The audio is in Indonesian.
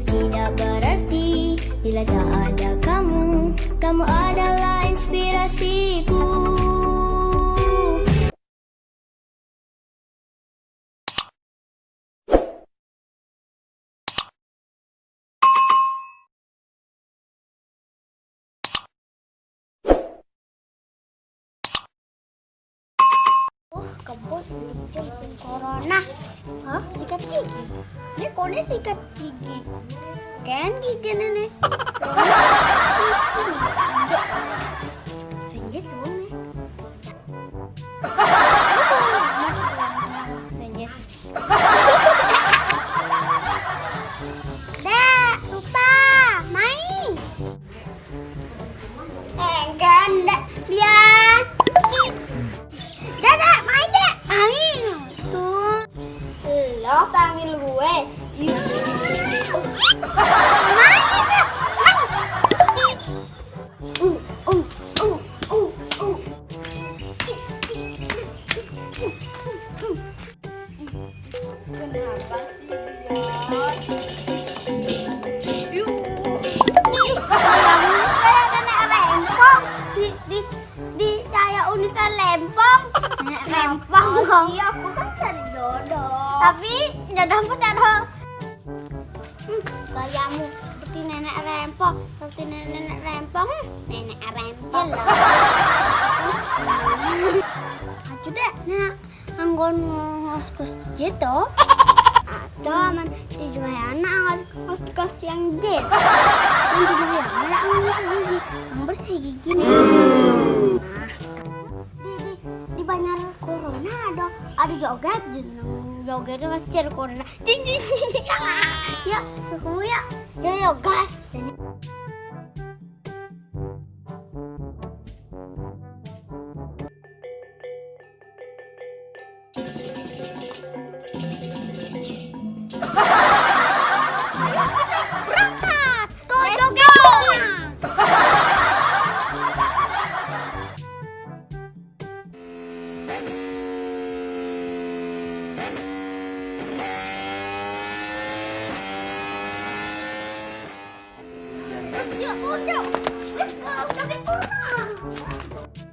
tidak berarti bila tak ada kamu. Kamu adalah inspirasiku. Kebos musim corona. Hah? Sikat gigi? Ini kone sikat gigi. Kan gigi nenek. Senjat dong nih. Senjat. Dah, lupa. Main. Enggak, biar. Dadah, main deh. Main. Tuh. Lo panggil gue. Main deh. Main. Uh. Kenapa sih, Biar? Di cahaya Unisa lempong. Nenek lempong dong. Iya, aku kan cari jodoh. Tapi jodoh aku cari. Kayamu seperti nenek rempong, seperti nenek rempong. Nenek rempong. Aja deh, nah anggon ngos-ngos gitu. Atau man dijual anak ngos-ngos yang jet. Dijual anak ngos gigi, yang bersih gigi nih. Di banyak corona ada joget jeneng joget itu masih cari corona. Tinggi sini. Ya, kamu ya. Yo gas. Berangkat. Go joget. Yuk, let's go, joget corona.